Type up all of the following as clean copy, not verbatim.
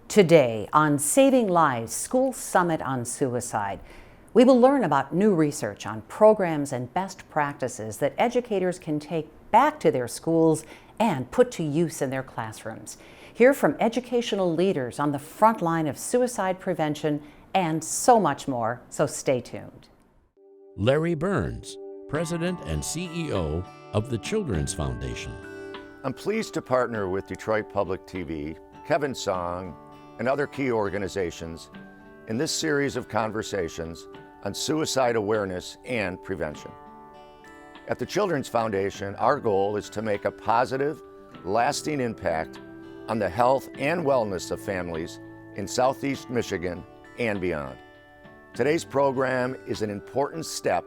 Today on Saving Lives School Summit on Suicide, we will learn about new research on programs and best practices that educators can take back to their schools and put to use in their classrooms. Hear from educational leaders on the front line of suicide prevention and so much more, so stay tuned. Larry Burns, President and CEO of the Children's Foundation. I'm pleased to partner with Detroit Public TV, Kevin Song, and other key organizations in this series of conversations on suicide awareness and prevention. At the Children's Foundation, our goal is to make a positive, lasting impact on the health and wellness of families in Southeast Michigan and beyond. Today's program is an important step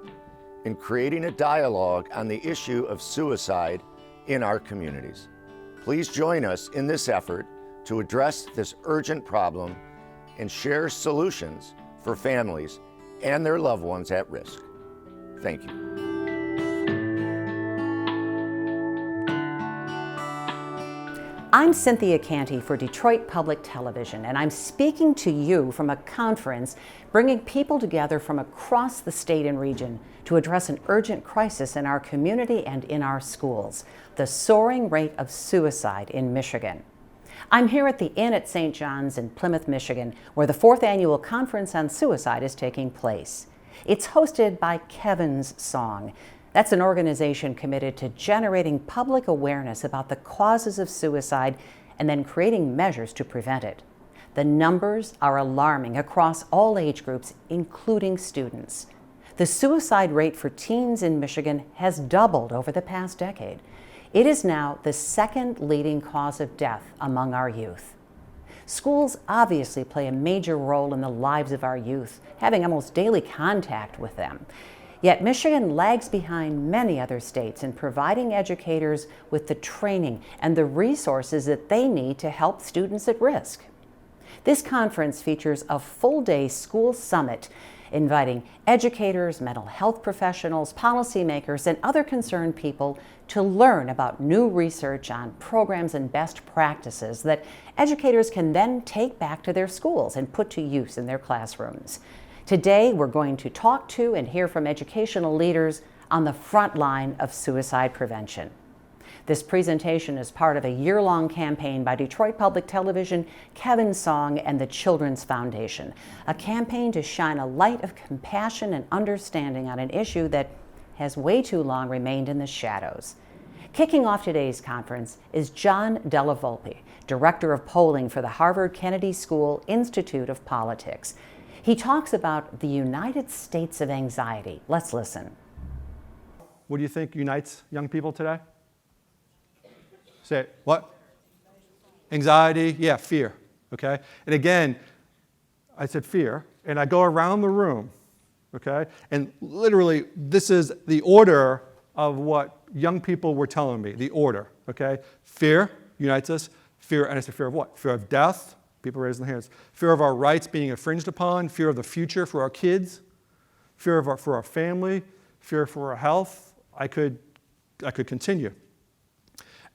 in creating a dialogue on the issue of suicide in our communities. Please join us in this effort to address this urgent problem and share solutions for families and their loved ones at risk. Thank you. I'm Cynthia Canty for Detroit Public Television, and I'm speaking to you from a conference bringing people together from across the state and region to address an urgent crisis in our community and in our schools, the soaring rate of suicide in Michigan. I'm here at the Inn at St. John's in Plymouth, Michigan, where the 4th Annual Conference on Suicide is taking place. It's hosted by Kevin Song. That's an organization committed to generating public awareness about the causes of suicide and then creating measures to prevent it. The numbers are alarming across all age groups, including students. The suicide rate for teens in Michigan has doubled over the past decade. It is now the second leading cause of death among our youth. Schools obviously play a major role in the lives of our youth, having almost daily contact with them. Yet Michigan lags behind many other states in providing educators with the training and the resources that they need to help students at risk. This conference features a full-day school summit inviting educators, mental health professionals, policymakers, and other concerned people to learn about new research on programs and best practices that educators can then take back to their schools and put to use in their classrooms. Today, we're going to talk to and hear from educational leaders on the front line of suicide prevention. This presentation is part of a year-long campaign by Detroit Public Television, Kevin Song, and the Children's Foundation, a campaign to shine a light of compassion and understanding on an issue that has way too long remained in the shadows. Kicking off today's conference is John Della Volpe, Director of Polling for the Harvard Kennedy School Institute of Politics. He talks about the United States of anxiety. Let's listen. What do you think unites young people today? Say it. What? Anxiety, yeah, fear, okay? And again, I said fear, and I go around the room, okay? And literally, this is the order of what young people were telling me, the order, okay? Fear unites us. Fear, and I said fear of what? Fear of death, people raising their hands. Fear of our rights being infringed upon, fear of the future for our kids, fear of for our family, fear for our health. I could continue.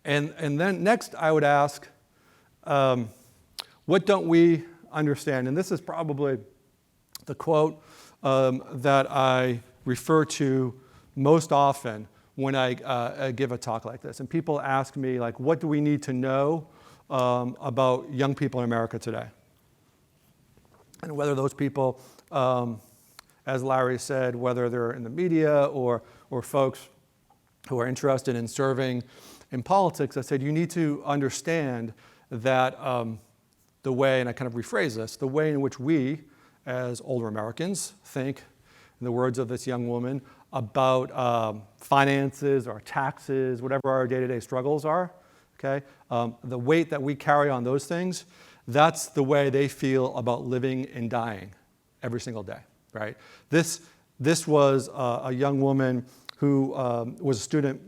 And then next I would ask, what don't we understand? And this is probably the quote that I refer to most often when I give a talk like this. And people ask me, like, what do we need to know about young people in America today? And whether those people, as Larry said, whether they're in the media or folks who are interested in serving in politics, I said, you need to understand that the way, and I kind of rephrase this, the way in which we, as older Americans, think, in the words of this young woman, about finances or taxes, whatever our day-to-day struggles are, okay? The weight that we carry on those things, that's the way they feel about living and dying every single day, right? This was a young woman who was a student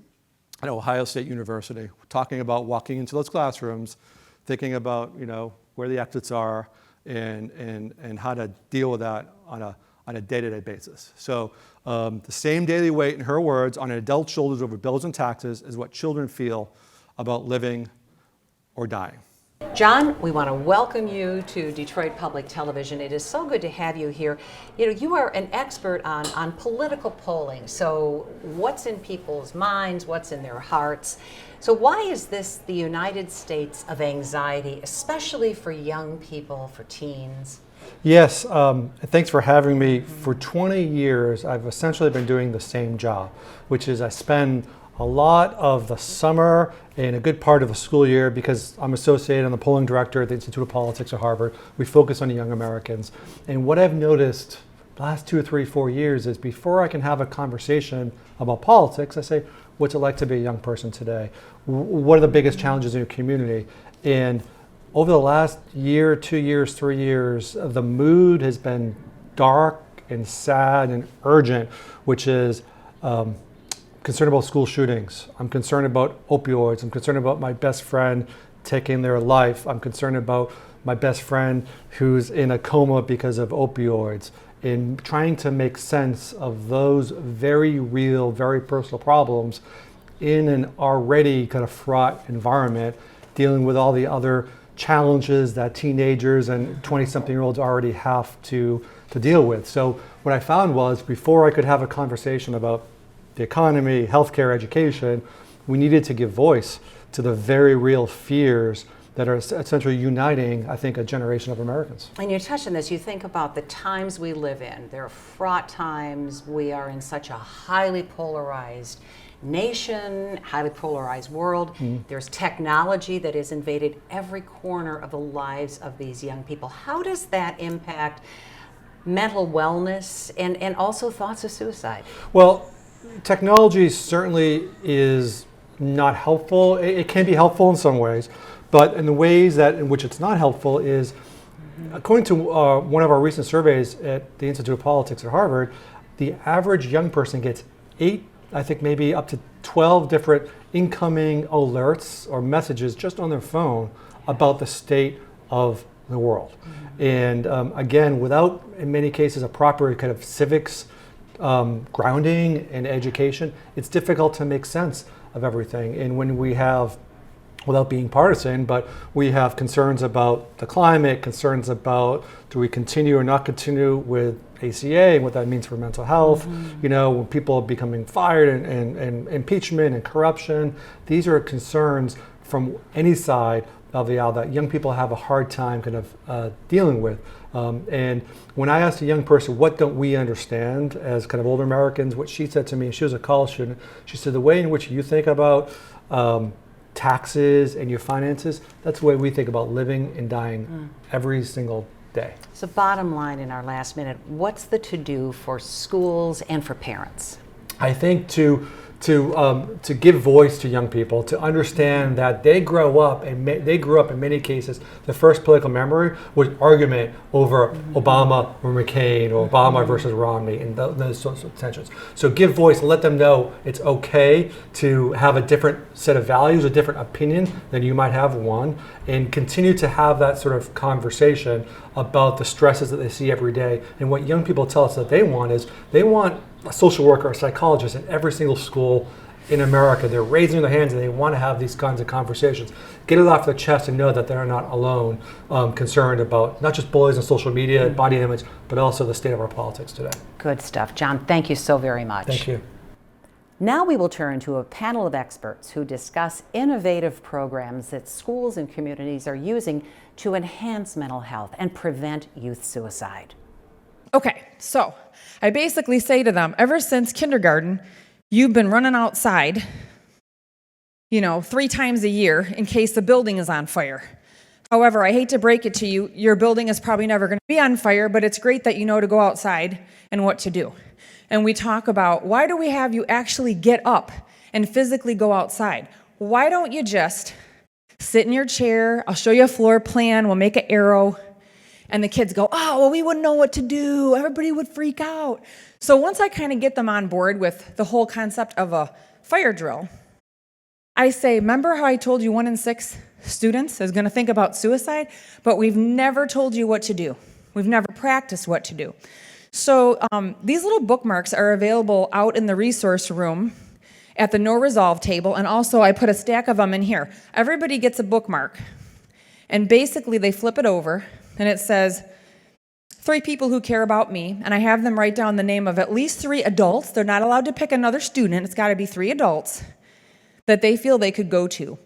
at Ohio State University, talking about walking into those classrooms, thinking about, where the exits are and how to deal with that on a day-to-day basis. So the same daily weight, in her words, on an adult's shoulders over bills and taxes is what children feel about living or dying. John, we want to welcome you to Detroit Public Television. It is so good to have you here. You know, you are an expert on political polling. So what's in people's minds, what's in their hearts. So why is this the United States of anxiety, especially for young people, for teens? Yes, thanks for having me. For 20 years, I've essentially been doing the same job, which is I spend a lot of the summer and a good part of the school year, because I'm associated, I'm the polling director at the Institute of Politics at Harvard. We focus on young Americans. And what I've noticed the last 2 or 3, 4 years is before I can have a conversation about politics, I say, what's it like to be a young person today? What are the biggest challenges in your community? And over the last year, 2 years, 3 years, the mood has been dark and sad and urgent, which is concerned about school shootings. I'm concerned about opioids. I'm concerned about my best friend taking their life. I'm concerned about my best friend who's in a coma because of opioids. And trying to make sense of those very real, very personal problems in an already kind of fraught environment, dealing with all the other challenges that teenagers and 20-something-year-olds already have to deal with. So what I found was, before I could have a conversation about the economy, healthcare, education, we needed to give voice to the very real fears that are essentially uniting, I think, a generation of Americans. And you touched on this, you think about the times we live in. They're fraught times. We are in such a highly polarized nation, highly polarized world. There's technology that has invaded every corner of the lives of these young people. How does that impact mental wellness and also thoughts of suicide? Well, technology certainly is not helpful. It can be helpful in some ways, but in the ways in which it's not helpful is, according to one of our recent surveys at the Institute of Politics at Harvard, the average young person gets 8, I think maybe up to 12 different incoming alerts or messages just on their phone about the state of the world. And again, without, in many cases, a proper kind of civics grounding and education, it's difficult to make sense of everything. And when we have, without being partisan, but we have concerns about the climate, concerns about do we continue or not continue with ACA and what that means for mental health, you know, when people are becoming fired and impeachment and corruption, these are concerns from any side of the aisle that young people have a hard time kind of dealing with. And when I asked a young person, what don't we understand as kind of older Americans, what she said to me, she was a college student, she said, the way in which you think about taxes and your finances, that's the way we think about living and dying every single day. So bottom line in our last minute, what's the to-do for schools and for parents? I think to give voice to young people, to understand that they grew up in many cases, the first political memory was argument over Obama or McCain or Obama versus Romney and those sorts of tensions. So give voice and let them know it's okay to have a different set of values, a different opinion than you might have one, and continue to have that sort of conversation about the stresses that they see every day. And what young people tell us that they want is they want a social worker, a psychologist in every single school in America. They're raising their hands and they want to have these kinds of conversations. Get it off their chest and know that they're not alone, concerned about not just bullies on social media, body image, but also the state of our politics today. Good stuff. John, thank you so very much. Thank you. Now we will turn to a panel of experts who discuss innovative programs that schools and communities are using to enhance mental health and prevent youth suicide. Okay, so I basically say to them, ever since kindergarten, you've been running outside, 3 times a year in case the building is on fire. However, I hate to break it to you, your building is probably never going to be on fire, but it's great that you know to go outside and what to do. And we talk about, why do we have you actually get up and physically go outside? Why don't you just sit in your chair, I'll show you a floor plan, we'll make an arrow, and the kids go, oh, well, we wouldn't know what to do. Everybody would freak out. So once I kind of get them on board with the whole concept of a fire drill, I say, remember how I told you 1 in 6 students is going to think about suicide? But we've never told you what to do. We've never practiced what to do. So these little bookmarks are available out in the resource room at the No Resolve table, and also I put a stack of them in here. Everybody gets a bookmark. And basically they flip it over and it says, 3 people who care about me, and I have them write down the name of at least 3 adults. They're not allowed to pick another student. It's got to be 3 adults that they feel they could go to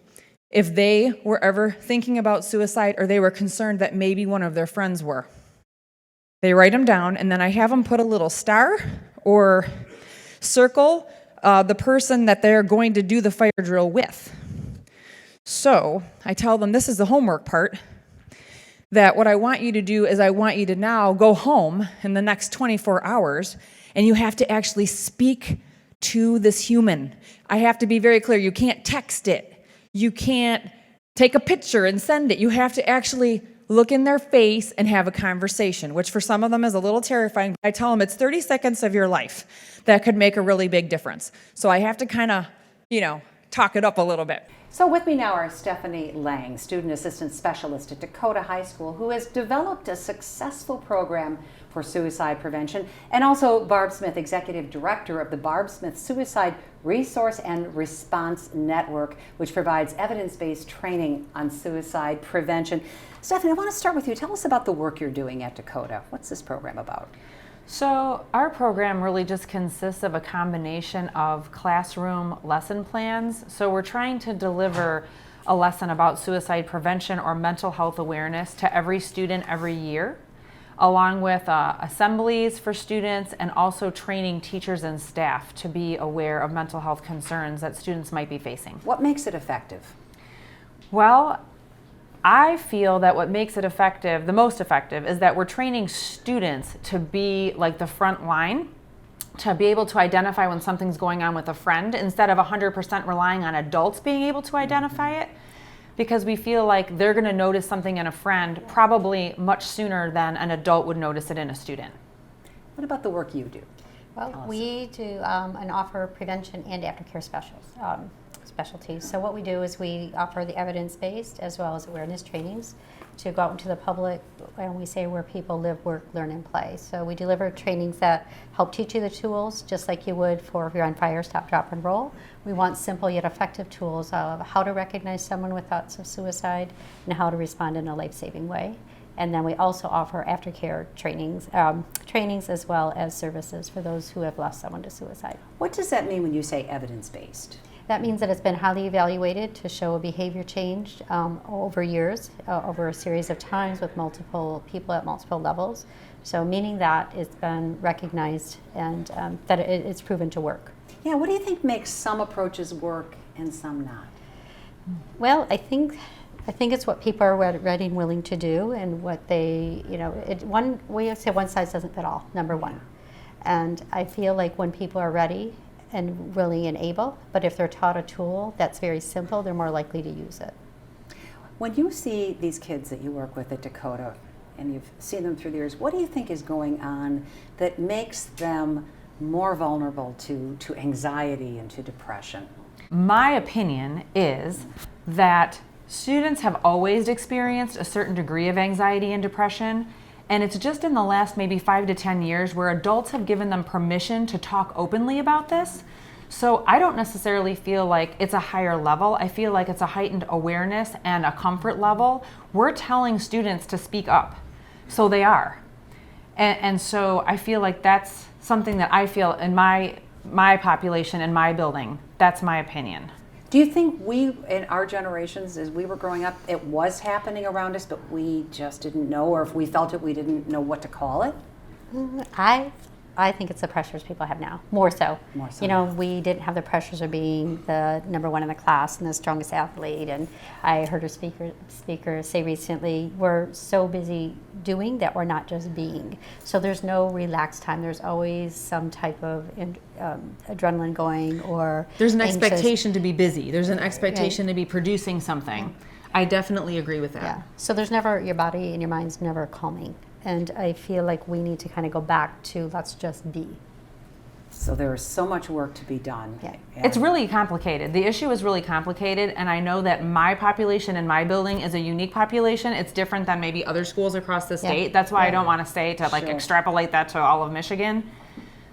if they were ever thinking about suicide or they were concerned that maybe one of their friends were. They write them down, and then I have them put a little star or circle the person that they're going to do the fire drill with. So I tell them, this is the homework part, that what I want you to do is I want you to now go home in the next 24 hours, and you have to actually speak to this human. I have to be very clear. You can't text it. You can't take a picture and send it. You have to actually look in their face and have a conversation, which for some of them is a little terrifying. I tell them it's 30 seconds of your life that could make a really big difference. So I have to kind of, talk it up a little bit. So with me now are Stephanie Lang, Student Assistant Specialist at Dakota High School, who has developed a successful program for suicide prevention, and also Barb Smith, Executive Director of the Barb Smith Suicide Resource and Response Network, which provides evidence-based training on suicide prevention. Stephanie, I want to start with you. Tell us about the work you're doing at Dakota. What's this program about? So our program really just consists of a combination of classroom lesson plans. So we're trying to deliver a lesson about suicide prevention or mental health awareness to every student every year, along with assemblies for students and also training teachers and staff to be aware of mental health concerns that students might be facing. What makes it effective? Well, I feel that what makes it effective, the most effective, is that we're training students to be like the front line, to be able to identify when something's going on with a friend instead of 100% relying on adults being able to identify it, because we feel like they're going to notice something in a friend probably much sooner than an adult would notice it in a student. What about the work you do? Well, we do and offer prevention and aftercare specialties. So what we do is we offer the evidence-based as well as awareness trainings to go out into the public, and we say where people live, work, learn, and play. So we deliver trainings that help teach you the tools, just like you would for if you're on fire, stop, drop, and roll. We want simple yet effective tools of how to recognize someone with thoughts of suicide and how to respond in a life-saving way. And then we also offer aftercare trainings as well as services for those who have lost someone to suicide. What does that mean when you say evidence-based? That means that it's been highly evaluated to show a behavior change over years, over a series of times with multiple people at multiple levels. So meaning that it's been recognized and that it's proven to work. Yeah, what do you think makes some approaches work and some not? Well, I think it's what people are ready and willing to do, and what they, we say one size doesn't fit all, number one. And I feel like when people are ready and willing and able, but if they're taught a tool that's very simple, they're more likely to use it. When you see these kids that you work with at Dakota, and you've seen them through the years, what do you think is going on that makes them more vulnerable to anxiety and to depression? My opinion is that students have always experienced a certain degree of anxiety and depression, and it's just in the last maybe 5 to 10 years where adults have given them permission to talk openly about this. So I don't necessarily feel like it's a higher level. I feel like it's a heightened awareness and a comfort level. We're telling students to speak up, so they are. And so I feel like that's something that I feel in my population, in my building, that's my opinion. Do you think we, in our generations, as we were growing up, it was happening around us, but we just didn't know, or if we felt it, we didn't know what to call it? I think it's the pressures people have now, more so. More so. We didn't have the pressures of being the number one in the class and the strongest athlete. And I heard a speaker say recently, we're so busy doing that we're not just being. So there's no relaxed time. There's always some type of adrenaline going, or there's an anxious. Expectation to be busy. There's an expectation to be producing something. I definitely agree with that. Yeah. So there's never, your body and your mind's never calming. And I feel like we need to kind of go back to let's just be. So there is so much work to be done. Yeah. It's really complicated. The issue is really complicated, and I know that my population in my building is a unique population. It's different than maybe other schools across the state. That's why I don't want to say to extrapolate that to all of Michigan.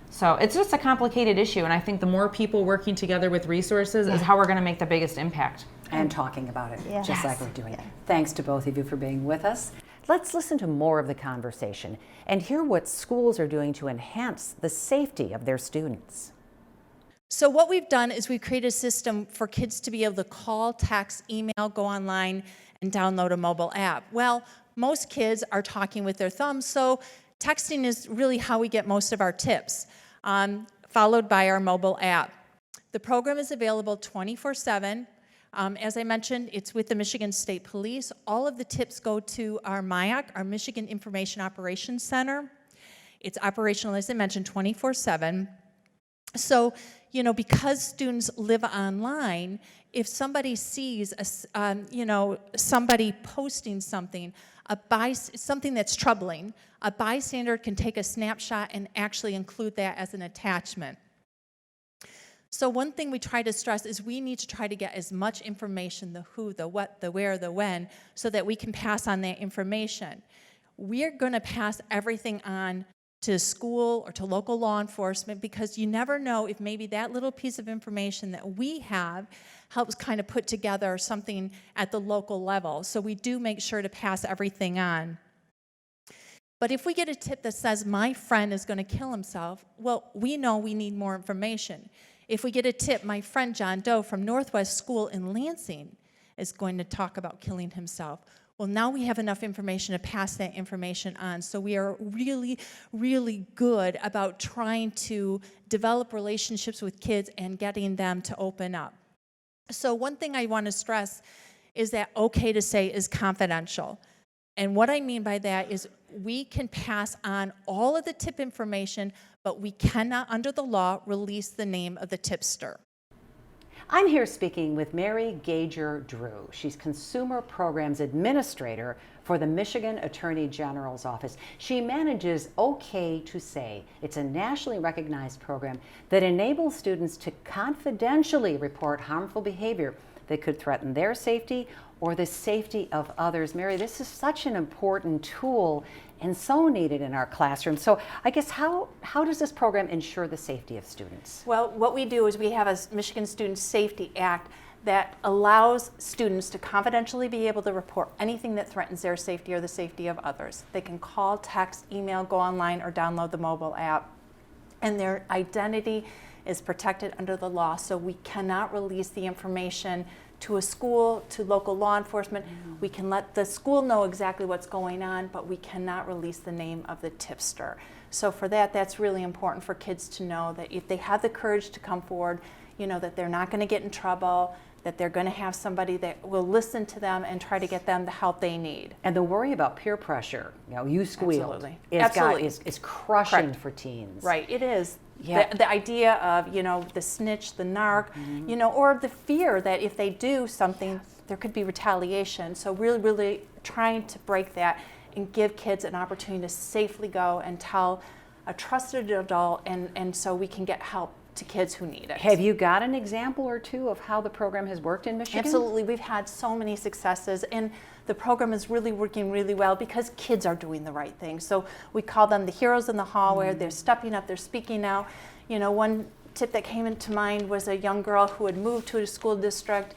So it's just a complicated issue, and I think the more people working together with resources is how we're going to make the biggest impact. and talking about it, Yes. just like we're doing. Thanks to both of you for being with us. Let's listen to more of the conversation and hear what schools are doing to enhance the safety of their students. So what we've done is we've created a system for kids to be able to call, text, email, go online, and download a mobile app. Well, most kids are talking with their thumbs, so texting is really how we get most of our tips, followed by our mobile app. The program is available 24/7. As I mentioned, it's with the Michigan State Police. All of the tips go to our MIOC, our Michigan Information Operations Center. It's operational, as I mentioned, 24/7. So, because students live online, if somebody sees, somebody posting something, something that's troubling, a bystander can take a snapshot and actually include that as an attachment. So one thing we try to stress is we need to try to get as much information, the who, the what, the where, the when, so that we can pass on that information. We're going to pass everything on to school or to local law enforcement, because you never know if maybe that little piece of information that we have helps kind of put together something at the local level. So we do make sure to pass everything on. But if we get a tip that says, my friend is going to kill himself, well, we know we need more information. If we get a tip, my friend John Doe from Northwest School in Lansing is going to talk about killing himself, well, now we have enough information to pass that information on. So we are really, really good about trying to develop relationships with kids and getting them to open up. So one thing I want to stress is that okay to say is confidential. And what I mean by that is we can pass on all of the tip information, but we cannot, under the law, release the name of the tipster. I'm here speaking with Mary Gager Drew. She's Consumer Programs Administrator for the Michigan Attorney General's Office. She manages OK to Say. It's a nationally recognized program that enables students to confidentially report harmful behavior that could threaten their safety or the safety of others. Mary, this is such an important tool and so needed in our classroom. So I guess how does this program ensure the safety of students? Well, what we do is we have a Michigan Student Safety Act that allows students to confidentially be able to report anything that threatens their safety or the safety of others. They can call, text, email, go online, or download the mobile app. And their identity is protected under the law, so we cannot release the information to a school, to local law enforcement. We can let the school know exactly what's going on, but we cannot release the name of the tipster. So for that, that's really important for kids to know that if they have the courage to come forward, that they're not going to get in trouble, that they're going to have somebody that will listen to them and try to get them the help they need. And the worry about peer pressure, you squealed, Absolutely. is crushing Correct. for teens. Right, it is. Yeah. The idea of, the snitch, the narc, or the fear that if they do something, there could be retaliation. So really, really trying to break that and give kids an opportunity to safely go and tell a trusted adult, and so we can get help to kids who need it. Have you got an example or two of how the program has worked in Michigan? Absolutely. We've had so many successes, and the program is really working really well because kids are doing the right thing. So we call them the heroes in the hallway. They're stepping up, they're speaking out. One tip that came into mind was a young girl who had moved to a school district.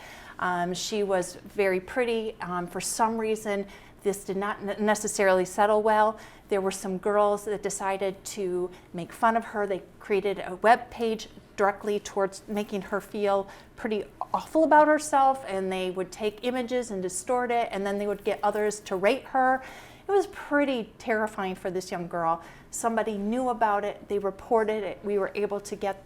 She was very pretty. For some reason, this did not necessarily settle well. There were some girls that decided to make fun of her. They created a web page directly towards making her feel pretty awful about herself, and they would take images and distort it, and then they would get others to rate her. It was pretty terrifying for this young girl. Somebody knew about it, they reported it, we were able to get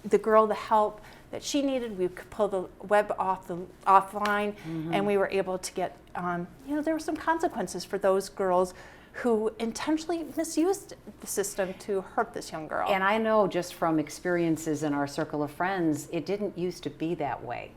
the girl the help that she needed. We could pull the web offline, and we were able to get, there were some consequences for those girls who intentionally misused the system to hurt this young girl. And I know just from experiences in our circle of friends, it didn't used to be that way.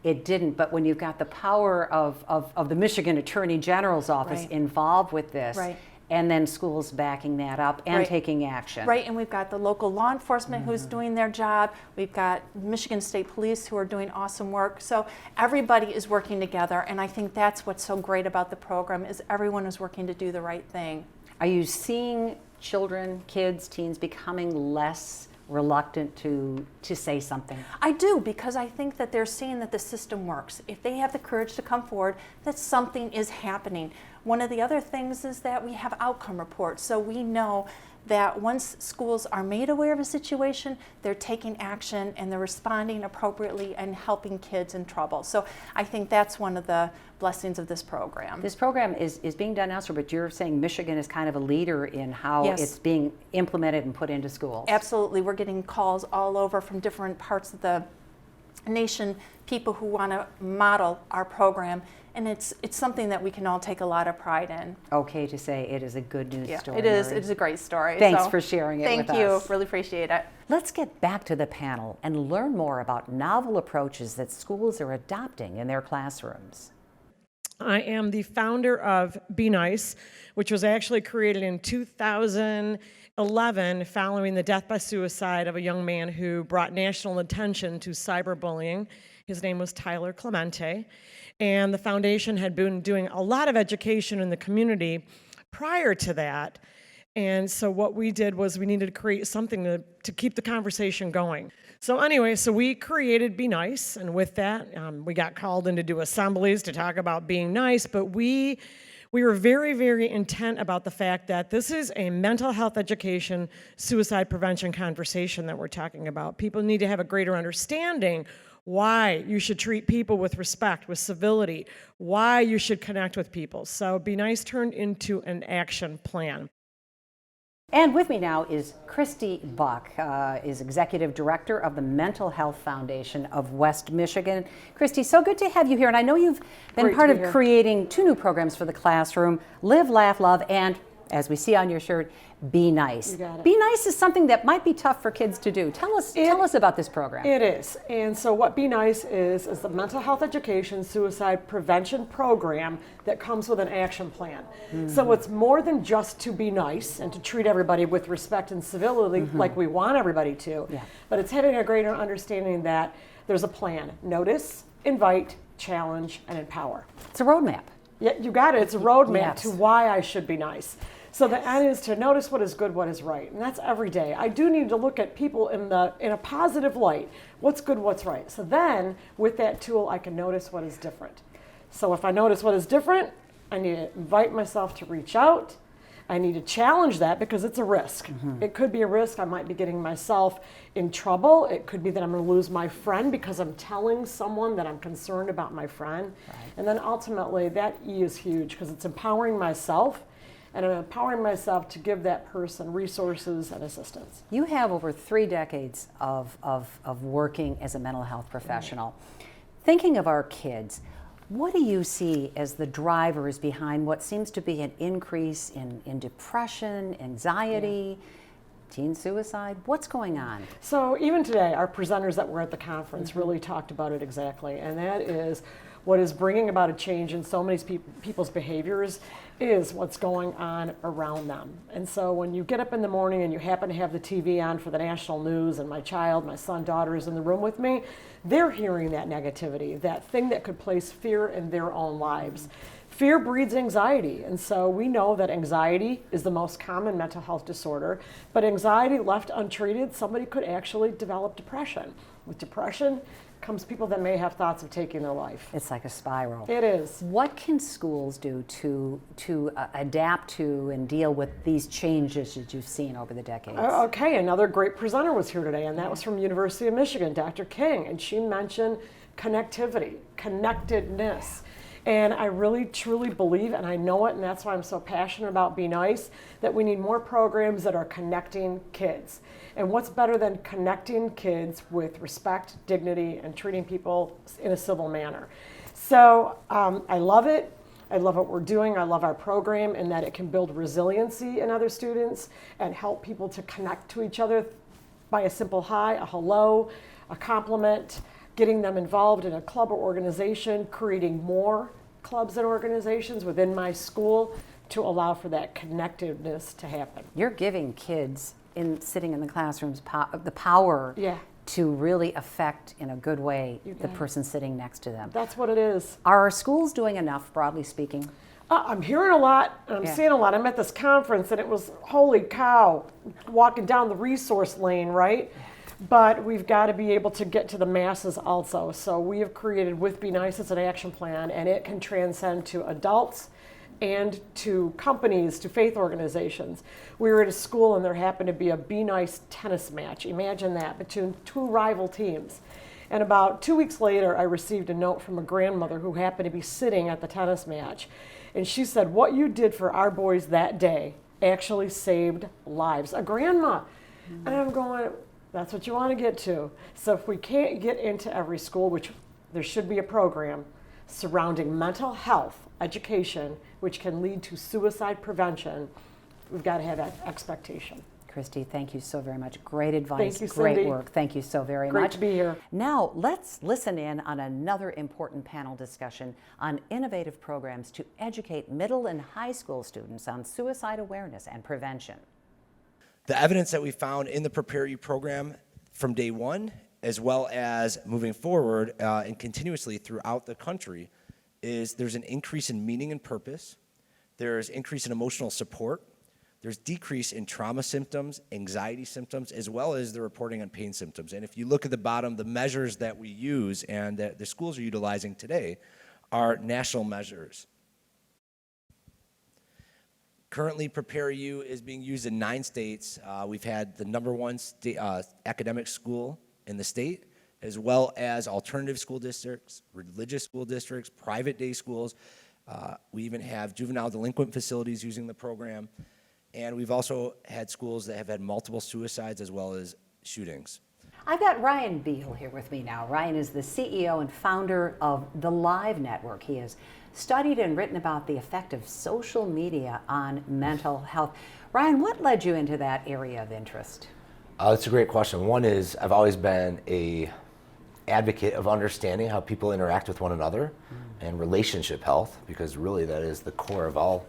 It didn't, but when you've got the power of the Michigan Attorney General's Office Right. involved with this, Right. and then schools backing that up and Right. taking action. Right, and we've got the local law enforcement who's doing their job. We've got Michigan State Police who are doing awesome work. So everybody is working together, and I think that's what's so great about the program is everyone is working to do the right thing. Are you seeing children, kids, teens becoming less reluctant to say something? I do, because I think that they're seeing that the system works. If they have the courage to come forward, that something is happening. One of the other things is that we have outcome reports, so we know that once schools are made aware of a situation, they're taking action and they're responding appropriately and helping kids in trouble. So I think that's one of the blessings of this program. This program is being done elsewhere, but you're saying Michigan is kind of a leader in how Yes. it's being implemented and put into schools. Absolutely. We're getting calls all over from different parts of the nation, people who want to model our program, and it's something that we can all take a lot of pride in. Okay to say it is a good news story. It is. Mary. It is a great story. Thanks So, for sharing it with Thank you. us. Really appreciate it. Let's get back to the panel and learn more about novel approaches that schools are adopting in their classrooms. I am the founder of Be Nice, which was actually created in 2011 following the death by suicide of a young man who brought national attention to cyberbullying. His name was Tyler Clemente. And the foundation had been doing a lot of education in the community prior to that. And so what we did was we needed to create something to keep the conversation going. So anyway, so we created Be Nice, and with that, we got called in to do assemblies to talk about being nice, but we were very, very intent about the fact that this is a mental health education, suicide prevention conversation that we're talking about. People need to have a greater understanding why you should treat people with respect, with civility, why you should connect with people. So Be Nice turned into an action plan. And with me now is Christy Buck, is Executive Director of the Mental Health Foundation of West Michigan. Christy, so good to have you here. And I know you've been Great part to of be here. creating 2 new programs for the classroom, Live, Laugh, Love, and, as we see on your shirt, Be Nice. You got it. Be Nice is something that might be tough for kids to do. Tell us about this program. It is. And so what Be Nice is the mental health education suicide prevention program that comes with an action plan. So it's more than just to be nice and to treat everybody with respect and civility like we want everybody to, but it's having a greater understanding that there's a plan. Notice, invite, challenge, and empower. It's a roadmap. Yeah, you got it. It's a roadmap Yes. to why I should be nice. So the end is to notice what is good, what is right, and that's every day. I do need to look at people in a positive light. What's good, what's right. So then, with that tool, I can notice what is different. So if I notice what is different, I need to invite myself to reach out. I need to challenge that because it's a risk. It could be a risk. I might be getting myself in trouble. It could be that I'm going to lose my friend because I'm telling someone that I'm concerned about my friend. And then ultimately, that E is huge because it's empowering myself. And I'm empowering myself to give that person resources and assistance. You have over 3 decades of working as a mental health professional. Thinking of our kids, what do you see as the drivers behind what seems to be an increase in depression, anxiety, teen suicide? What's going on? So even today, our presenters that were at the conference really talked about it exactly, and that is what is bringing about a change in so many people's behaviors is what's going on around them. And so when you get up in the morning and you happen to have the TV on for the national news, and my son, daughter is in the room with me, they're hearing that negativity, that thing that could place fear in their own lives. Fear breeds anxiety, and so we know that anxiety is the most common mental health disorder, but anxiety left untreated, somebody could actually develop depression. With depression comes people that may have thoughts of taking their life. It's like a spiral. It is. What can schools do to adapt to and deal with these changes that you've seen over the decades? Okay, another great presenter was here today, and that was from University of Michigan, Dr. King, and she mentioned connectivity, connectedness. And I really, truly believe, and I know it, and that's why I'm so passionate about Be Nice, that we need more programs that are connecting kids. And what's better than connecting kids with respect, dignity, and treating people in a civil manner? So I love it. I love what we're doing. I love our program in that it can build resiliency in other students and help people to connect to each other by a simple hi, a hello, a compliment, getting them involved in a club or organization, creating more clubs and organizations within my school to allow for that connectiveness to happen. You're giving kids sitting in the classrooms the power to really affect in a good way the person sitting next to them. That's what it is. Are our schools doing enough, broadly speaking? I'm hearing a lot, and I'm seeing a lot. I'm at this conference, and it was, holy cow, walking down the resource lane, right? But we've got to be able to get to the masses also. So we have created With Be Nice as an action plan, and it can transcend to adults and to companies, to faith organizations. We were at a school, and there happened to be a Be Nice tennis match. Imagine that, between two rival teams. And about 2 weeks later, I received a note from a grandmother who happened to be sitting at the tennis match. And she said, what you did for our boys that day actually saved lives. A grandma. And I'm going, that's what you want to get to. So if we can't get into every school, which there should be a program surrounding mental health education, which can lead to suicide prevention, we've got to have that expectation. Christy, thank you so very much. Great advice. Thank you, Cindy. Great work. Thank you so very much. Great to be here. Now, let's listen in on another important panel discussion on innovative programs to educate middle and high school students on suicide awareness and prevention. The evidence that we found in the Prepare You program from day one, as well as moving forward and continuously throughout the country, is there's an increase in meaning and purpose, there's increase in emotional support, there's decrease in trauma symptoms, anxiety symptoms, as well as the reporting on pain symptoms. And if you look at the bottom, the measures that we use and that the schools are utilizing today are national measures. Currently, Prepare You is being used in 9 states. We've had the #1 academic school in the state, as well as alternative school districts, religious school districts, private day schools. We even have juvenile delinquent facilities using the program. And we've also had schools that have had multiple suicides as well as shootings. I've got Ryan Beal here with me now. Ryan is the CEO and founder of the Live Network. He has studied and written about the effect of social media on mental health. Ryan, what led you into that area of interest? That's a great question. One is I've always been an advocate of understanding how people interact with one another and relationship health, because really that is the core of all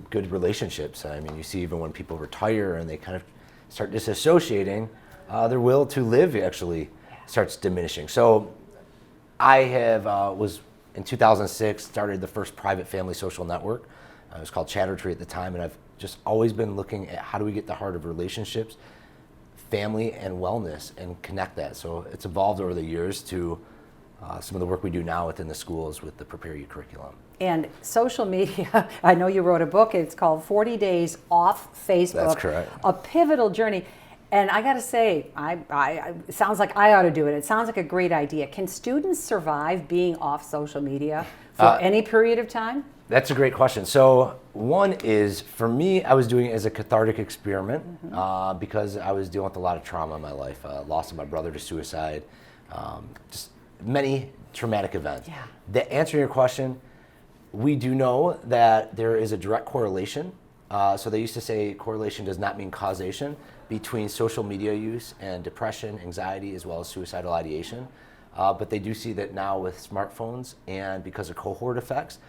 good relationships. I mean, you see even when people retire and they kind of start disassociating, their will to live actually starts diminishing. So I was in 2006, started the first private family social network. It was called Chattertree at the time, and I've just always been looking at how do we get the heart of relationships, family, and wellness and connect that. So it's evolved over the years to some of the work we do now within the schools with the Prepare You curriculum. And social media, I know you wrote a book, it's called 40 Days Off Facebook. That's correct. A pivotal journey. And I gotta say, it sounds like I ought to do it. It sounds like a great idea. Can students survive being off social media for any period of time? That's a great question. So one is, for me, I was doing it as a cathartic experiment because I was dealing with a lot of trauma in my life. Loss of my brother to suicide, just many traumatic events. Yeah. To answer your question, we do know that there is a direct correlation. So they used to say correlation does not mean causation between social media use and depression, anxiety, as well as suicidal ideation. But they do see that now with smartphones and because of cohort effects,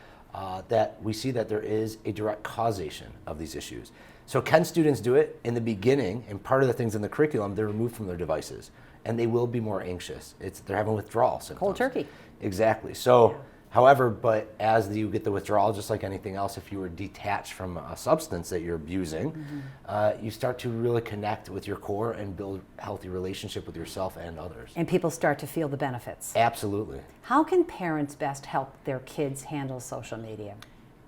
that we see that there is a direct causation of these issues. So can students do it? In the beginning, and part of the things in the curriculum, they're removed from their devices and they will be more anxious. They're having withdrawal symptoms. Cold turkey. Exactly. So, however, but as you get the withdrawal, just like anything else, if you were detached from a substance that you're abusing, you start to really connect with your core and build a healthy relationship with yourself and others. And people start to feel the benefits. Absolutely. How can parents best help their kids handle social media?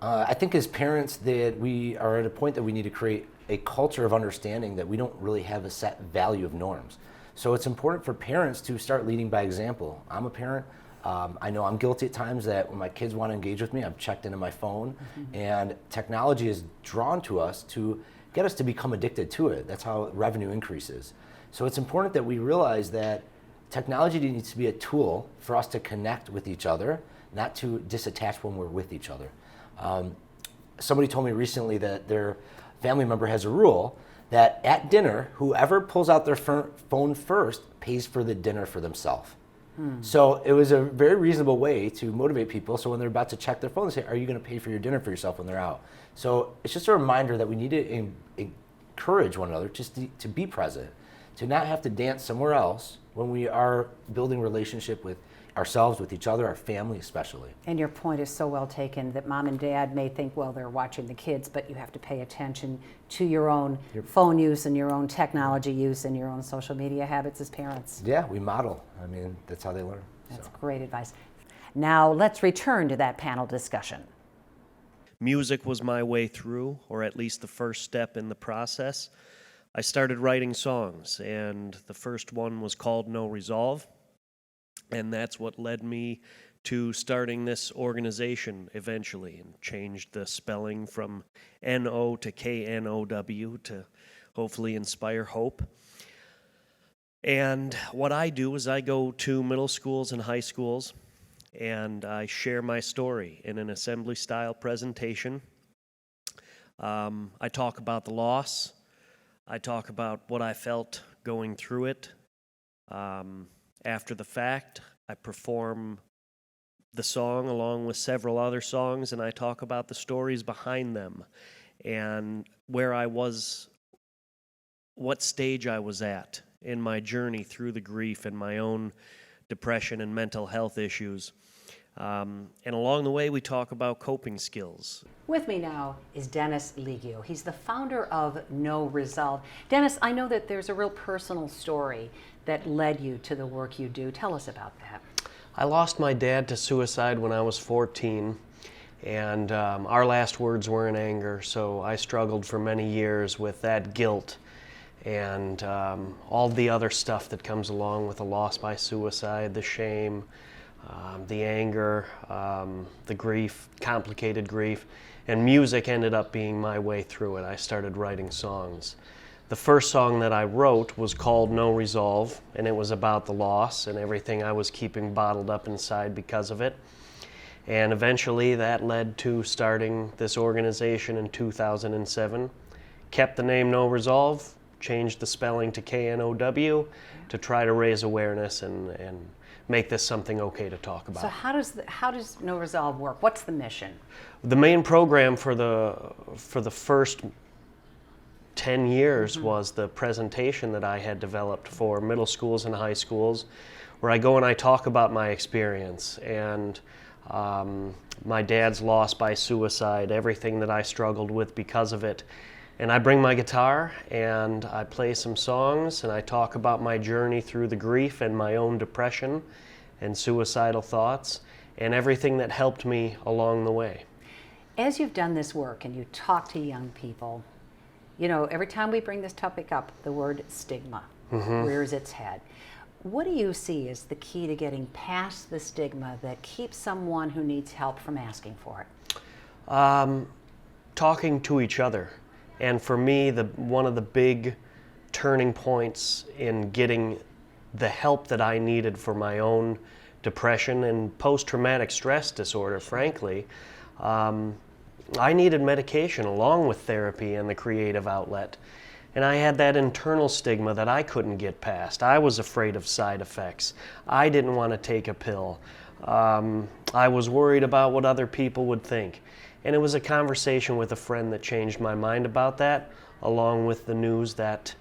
I think as parents that we are at a point that we need to create a culture of understanding that we don't really have a set value of norms. So it's important for parents to start leading by example. I'm a parent. I know I'm guilty at times that when my kids want to engage with me, I've checked into my phone, and technology is drawn to us to get us to become addicted to it. That's how revenue increases. So it's important that we realize that technology needs to be a tool for us to connect with each other, not to disattach when we're with each other. Somebody told me recently that their family member has a rule that at dinner, whoever pulls out their phone first pays for the dinner for themselves. So it was a very reasonable way to motivate people. So when they're about to check their phone, they say, are you going to pay for your dinner for yourself when they're out? So it's just a reminder that we need to encourage one another just to be present, to not have to dance somewhere else when we are building relationship with ourselves, with each other, our family especially. And your point is so well taken that mom and dad may think, well, they're watching the kids, but you have to pay attention to your own phone use and your own technology use and your own social media habits as parents. Yeah, we model. I mean, that's how they learn. That's great advice. Now let's return to that panel discussion. Music was my way through, or at least the first step in the process. I started writing songs, and the first one was called No Resolve, and that's what led me to starting this organization eventually, and changed the spelling from N-O to K-N-O-W to hopefully inspire hope. And what I do is I go to middle schools and high schools, and I share my story in an assembly-style presentation. I talk about the loss. I talk about what I felt going through it. After the fact, I perform the song along with several other songs, and I talk about the stories behind them and where I was, what stage I was at in my journey through the grief and my own depression and mental health issues. And along the way, we talk about coping skills. With me now is Dennis Ligio. He's the founder of No Resolve. Dennis, I know that there's a real personal story that led you to the work you do. Tell us about that. I lost my dad to suicide when I was 14, and our last words were in anger, so I struggled for many years with that guilt and all the other stuff that comes along with a loss by suicide, the shame, the anger, the grief, complicated grief, and music ended up being my way through it. I started writing songs. The first song that I wrote was called No Resolve, and it was about the loss and everything I was keeping bottled up inside because of it. And eventually that led to starting this organization in 2007. Kept the name No Resolve, changed the spelling to K-N-O-W to try to raise awareness and make this something okay to talk about. So how does No Resolve work? What's the mission? The main program for the first 10 years was the presentation that I had developed for middle schools and high schools, where I go and I talk about my experience and my dad's loss by suicide, everything that I struggled with because of it. And I bring my guitar and I play some songs and I talk about my journey through the grief and my own depression and suicidal thoughts and everything that helped me along the way. As you've done this work and you talk to young people, you know, every time we bring this topic up, the word stigma rears its head. What do you see as the key to getting past the stigma that keeps someone who needs help from asking for it? Talking to each other. And for me, one of the big turning points in getting the help that I needed for my own depression and post-traumatic stress disorder, frankly, I needed medication along with therapy and the creative outlet. And I had that internal stigma that I couldn't get past. I was afraid of side effects. I didn't want to take a pill. I was worried about what other people would think. And it was a conversation with a friend that changed my mind about that, along with the news that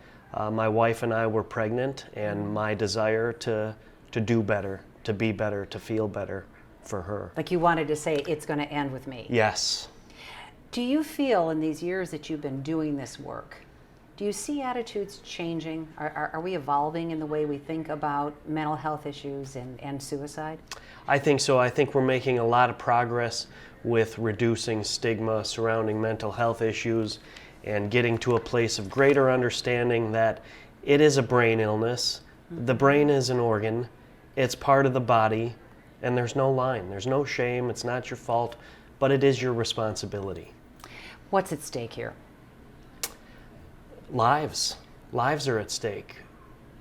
my wife and I were pregnant and my desire to do better, to be better, to feel better for her. Like you wanted to say, it's going to end with me. Yes. Do you feel in these years that you've been doing this work, do you see attitudes changing? Are we evolving in the way we think about mental health issues and suicide? I think so. I think we're making a lot of progress with reducing stigma surrounding mental health issues and getting to a place of greater understanding that it is a brain illness. The brain is an organ. It's part of the body, and there's no line. There's no shame. It's not your fault, but it is your responsibility. What's at stake here? Lives. Lives are at stake.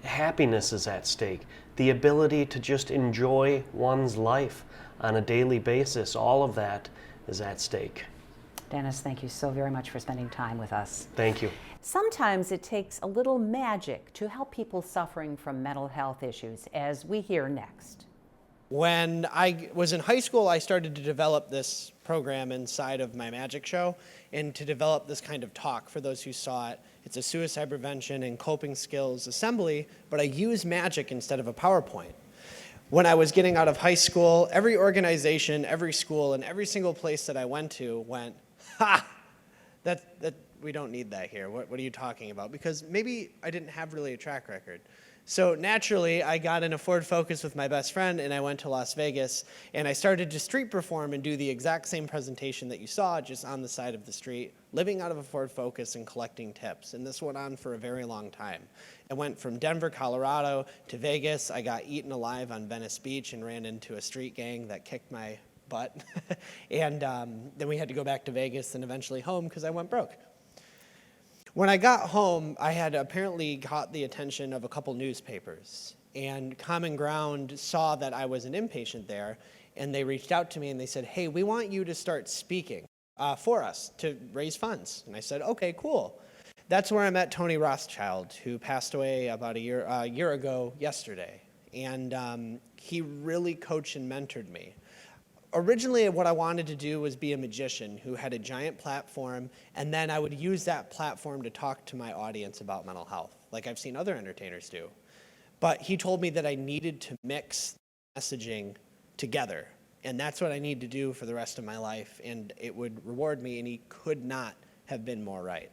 Happiness is at stake. The ability to just enjoy one's life on a daily basis, all of that is at stake. Dennis, thank you so very much for spending time with us. Thank you. Sometimes it takes a little magic to help people suffering from mental health issues, as we hear next. When I was in high school, I started to develop this program inside of my magic show and to develop this kind of talk for those who saw it. It's a suicide prevention and coping skills assembly, but I use magic instead of a PowerPoint. when I was getting out of high school, every organization, every school, and every single place that I went to went, ha, we don't need that here. What are you talking about? Because maybe I didn't have really a track record. So naturally, I got in a Ford Focus with my best friend, and I went to Las Vegas, and I started to street perform and do the exact same presentation that you saw, just on the side of the street, living out of a Ford Focus and collecting tips. And this went on for a very long time. I went from Denver, Colorado to Vegas. I got eaten alive on Venice Beach and ran into a street gang that kicked my butt. And then we had to go back to Vegas and eventually home because I went broke. When I got home, I had apparently caught the attention of a couple newspapers, and Common Ground saw that I was an inpatient there, and they reached out to me and they said, hey, we want you to start speaking for us to raise funds. And I said, okay, cool. That's where I met Tony Rothschild, who passed away about a year ago yesterday. And he really coached and mentored me. Originally, what I wanted to do was be a magician who had a giant platform, and then I would use that platform to talk to my audience about mental health, like I've seen other entertainers do. But he told me that I needed to mix messaging together, and that's what I need to do for the rest of my life, and it would reward me, and he could not have been more right.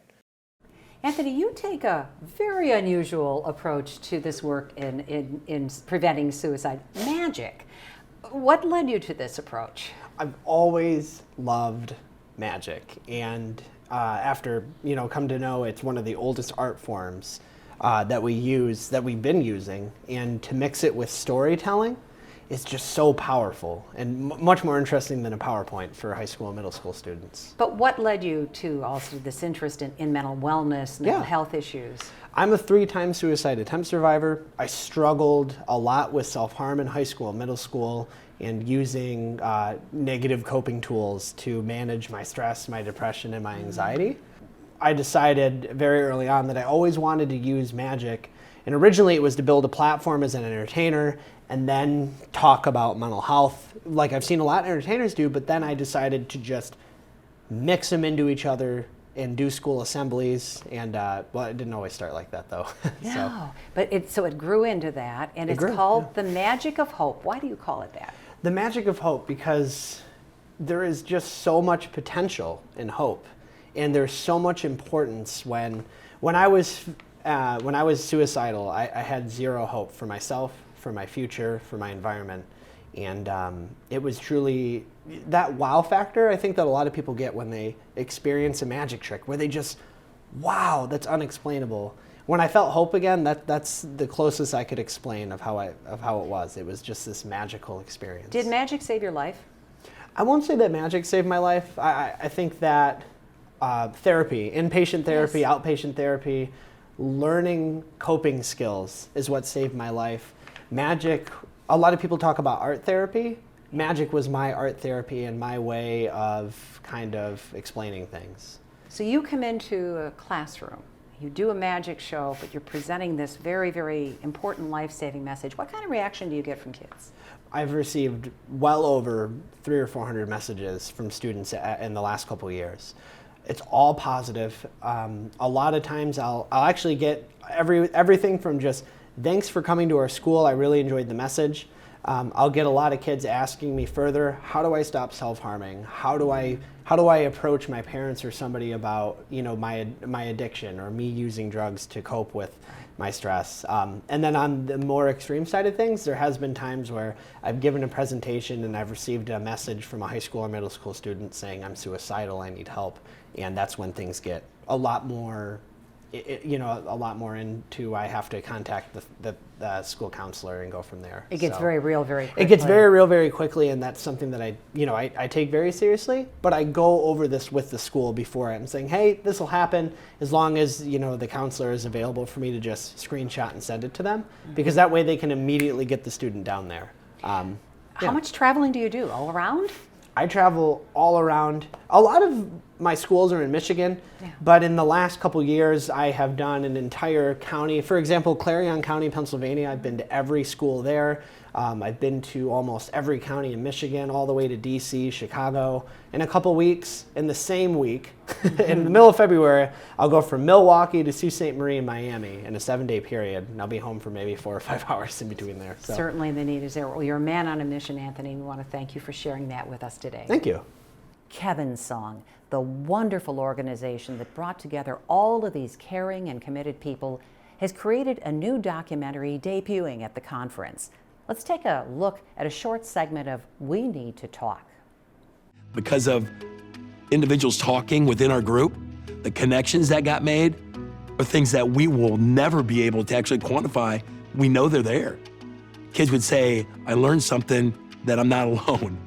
Anthony, you take a very unusual approach to this work in preventing suicide. Magic. What led you to this approach? I've always loved magic, and after come to know it's one of the oldest art forms that we've been using, and to mix it with storytelling is just so powerful and much more interesting than a PowerPoint for high school and middle school students. But what led you to also this interest in mental wellness, mental health issues? I'm a 3-time suicide attempt survivor. I struggled a lot with self-harm in high school, middle school, and using negative coping tools to manage my stress, my depression, and my anxiety. I decided very early on that I always wanted to use magic. And originally it was to build a platform as an entertainer and then talk about mental health, like I've seen a lot of entertainers do, but then I decided to just mix them into each other and do school assemblies, and well, it didn't always start like that though. No, but it grew into that, and it's called The Magic of Hope. Why do you call it that? The Magic of Hope, because there is just so much potential in hope, and there's so much importance. When I was suicidal, I had zero hope for myself, for my future, for my environment, and it was truly that wow factor I think that a lot of people get when they experience a magic trick, where they just, wow, that's unexplainable. When I felt hope again, that's the closest I could explain of how it was. It was just this magical experience. Did magic save your life? I won't say that magic saved my life. I think that therapy, inpatient therapy, outpatient therapy, learning coping skills is what saved my life. Magic, a lot of people talk about art therapy. Magic was my art therapy and my way of kind of explaining things. So you come into a classroom, you do a magic show, but you're presenting this very, very important life-saving message. What kind of reaction do you get from kids? I've received well over 300 or 400 messages from students in the last couple of years. It's all positive. A lot of times I'll actually get everything from just, thanks for coming to our school, I really enjoyed the message. I'll get a lot of kids asking me further, how do I stop self-harming? How do I approach my parents or somebody about my addiction or me using drugs to cope with my stress? And then on the more extreme side of things, there has been times where I've given a presentation and I've received a message from a high school or middle school student saying I'm suicidal, I need help, and that's when things get a lot more into I have to contact the school counselor and go from there. It gets very real very quickly. It gets very real very quickly, and that's something that I take very seriously, but I go over this with the school before. I'm saying, hey, this will happen as long as the counselor is available for me to just screenshot and send it to them, because that way they can immediately get the student down there. How much traveling do you do? All around? I travel all around. A lot of my schools are in Michigan, but in the last couple years, I have done an entire county. For example, Clarion County, Pennsylvania, I've been to every school there. I've been to almost every county in Michigan, all the way to DC, Chicago. In a couple weeks, in the same week, in the middle of February, I'll go from Milwaukee to Sault Ste. Marie and Miami in a 7-day period, and I'll be home for maybe 4 or 5 hours in between there. So. Certainly the need is there. Well, you're a man on a mission, Anthony. We want to thank you for sharing that with us today. Thank you. Kevin's Song, the wonderful organization that brought together all of these caring and committed people, has created a new documentary debuting at the conference. Let's take a look at a short segment of We Need to Talk. Because of individuals talking within our group, the connections that got made are things that we will never be able to actually quantify. We know they're there. Kids would say, I learned something that I'm not alone.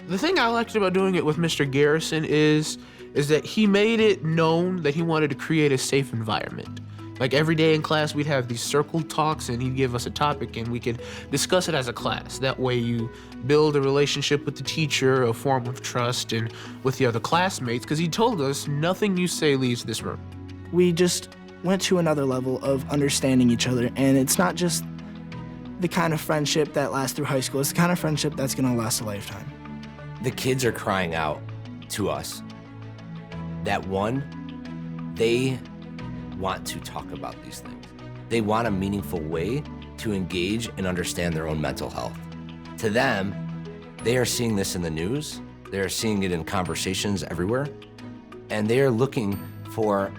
The thing I liked about doing it with Mr. Garrison is that he made it known that he wanted to create a safe environment. Like every day in class, we'd have these circle talks and he'd give us a topic and we could discuss it as a class. That way you build a relationship with the teacher, a form of trust, and with the other classmates, because he told us nothing you say leaves this room. We just went to another level of understanding each other, and it's not just the kind of friendship that lasts through high school, it's the kind of friendship that's gonna last a lifetime. The kids are crying out to us that one, they want to talk about these things. They want a meaningful way to engage and understand their own mental health. To them, they are seeing this in the news, they are seeing it in conversations everywhere, and they are looking for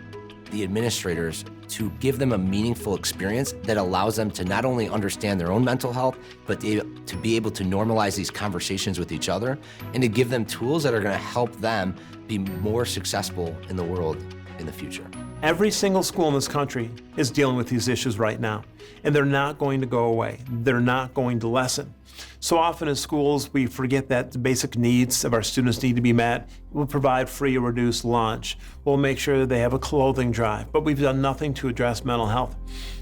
the administrators to give them a meaningful experience that allows them to not only understand their own mental health, but to be able to normalize these conversations with each other and to give them tools that are going to help them be more successful in the world in the future. Every single school in this country is dealing with these issues right now, and they're not going to go away. They're not going to lessen. So often in schools, we forget that the basic needs of our students need to be met. We'll provide free or reduced lunch. We'll make sure that they have a clothing drive, but we've done nothing to address mental health.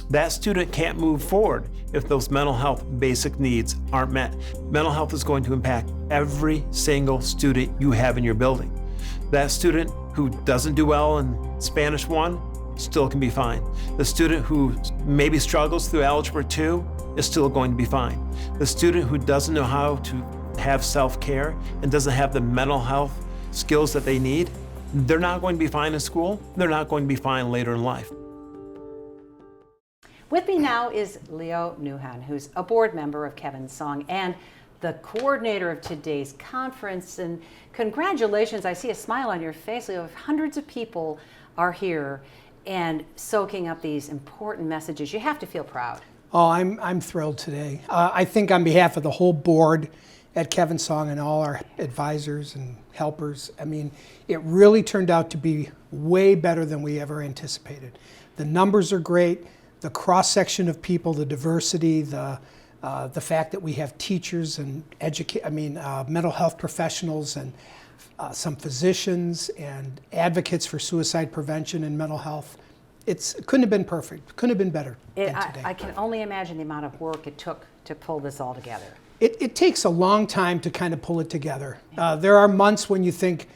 That student can't move forward if those mental health basic needs aren't met. Mental health is going to impact every single student you have in your building. That student who doesn't do well in Spanish 1 still can be fine. The student who maybe struggles through Algebra 2 is still going to be fine. The student who doesn't know how to have self-care and doesn't have the mental health skills that they need, they're not going to be fine in school. They're not going to be fine later in life. With me now is Leo Newhan, who's a board member of Kevin's Song and the coordinator of today's conference. And congratulations, I see a smile on your face, Leo. Hundreds of people are here and soaking up these important messages. You have to feel proud. Oh, I'm thrilled today. I think on behalf of the whole board at Kevin's Song and all our advisors and helpers, I mean, it really turned out to be way better than we ever anticipated. The numbers are great, the cross-section of people, the diversity, the fact that we have teachers and mental health professionals and some physicians and advocates for suicide prevention and mental health. It couldn't have been perfect. Couldn't have been better than today. I can only imagine the amount of work it took to pull this all together. It takes a long time to kind of pull it together. There are months when you think,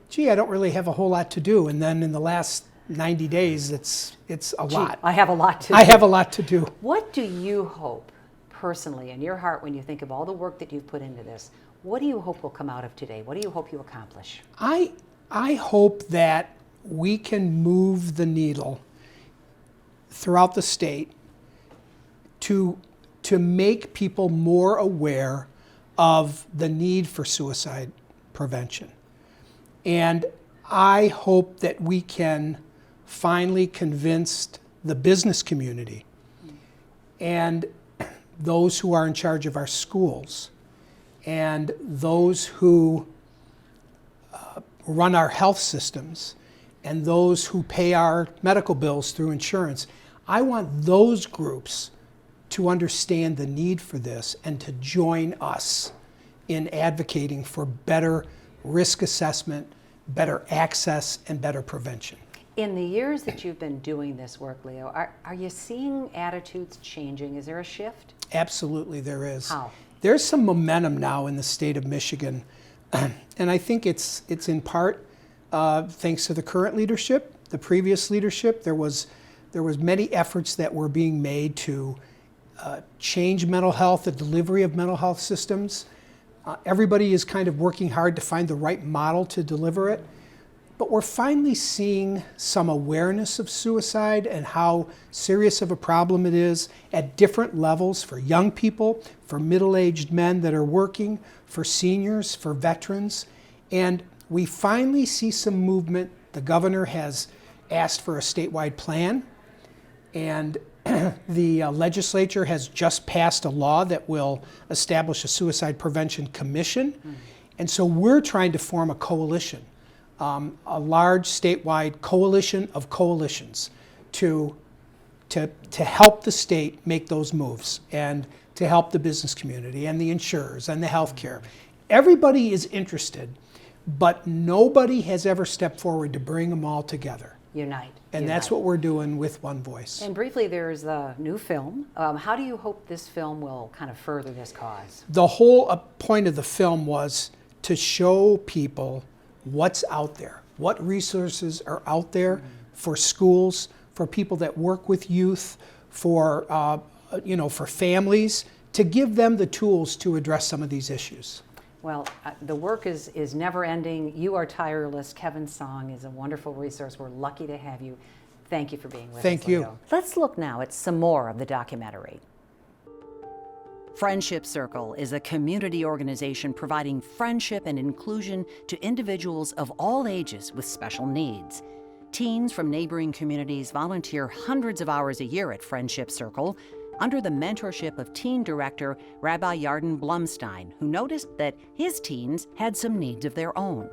gee, I don't really have a whole lot to do. And then in the last 90 days, it's a lot. I have a lot to do. I have a lot to do. What do you hope personally in your heart when you think of all the work that you've put into this? What do you hope will come out of today? What do you hope you accomplish? I hope that we can move the needle throughout the state to make people more aware of the need for suicide prevention. And I hope that we can finally convince the business community and those who are in charge of our schools and those who run our health systems and those who pay our medical bills through insurance. I want those groups to understand the need for this and to join us in advocating for better risk assessment, better access, and better prevention. In the years that you've been doing this work, Leo, are you seeing attitudes changing? Is there a shift? Absolutely, there is. How? There's some momentum now in the state of Michigan, and I think it's in part thanks to the current leadership, the previous leadership, there was many efforts that were being made to change mental health, the delivery of mental health systems. Everybody is kind of working hard to find the right model to deliver it. But we're finally seeing some awareness of suicide and how serious of a problem it is at different levels for young people, for middle-aged men that are working, for seniors, for veterans. And we finally see some movement. The governor has asked for a statewide plan, and the legislature has just passed a law that will establish a suicide prevention commission. And so we're trying to form a coalition, a large statewide coalition of coalitions to help the state make those moves and to help the business community and the insurers and the healthcare. Everybody is interested, but nobody has ever stepped forward to bring them all together. Unite. And that's what we're doing with One Voice. And briefly, there's the new film. How do you hope this film will kind of further this cause? The whole point of the film was to show people what's out there, what resources are out there for schools, for people that work with youth, for for families, to give them the tools to address some of these issues. Well, the work is never ending. You are tireless. Kevin's Song is a wonderful resource. We're lucky to have you. Thank you for being with us. Thank you. Leo. Let's look now at some more of the documentary. Friendship Circle is a community organization providing friendship and inclusion to individuals of all ages with special needs. Teens from neighboring communities volunteer hundreds of hours a year at Friendship Circle under the mentorship of teen director Rabbi Yarden Blumstein, who noticed that his teens had some needs of their own.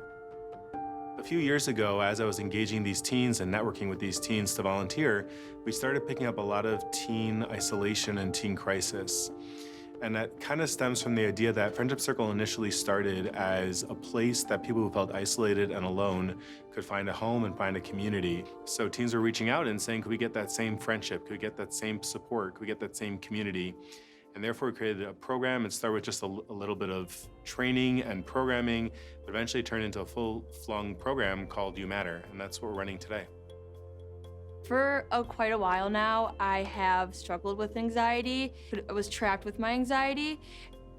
A few years ago, as I was engaging these teens and networking with these teens to volunteer, we started picking up a lot of teen isolation and teen crisis. And that kind of stems from the idea that Friendship Circle initially started as a place that people who felt isolated and alone could find a home and find a community. So teens were reaching out and saying, could we get that same friendship? Could we get that same support? Could we get that same community? And therefore we created a program. It started with just a little bit of training and programming, but eventually turned into a full-flung program called You Matter, and that's what we're running today. For quite a while now, I have struggled with anxiety. I was trapped with my anxiety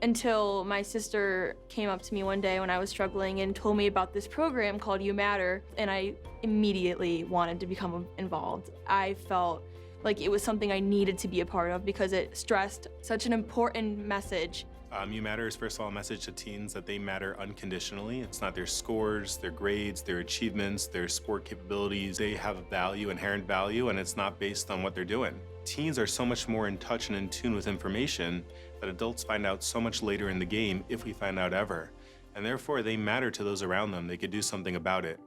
until my sister came up to me one day when I was struggling and told me about this program called You Matter, and I immediately wanted to become involved. I felt like it was something I needed to be a part of because it stressed such an important message. You Matter is first of all a message to teens that they matter unconditionally. It's not their scores, their grades, their achievements, their sport capabilities. They have a value, inherent value, and it's not based on what they're doing. Teens are so much more in touch and in tune with information that adults find out so much later in the game, if we find out ever. And therefore, they matter to those around them. They could do something about it.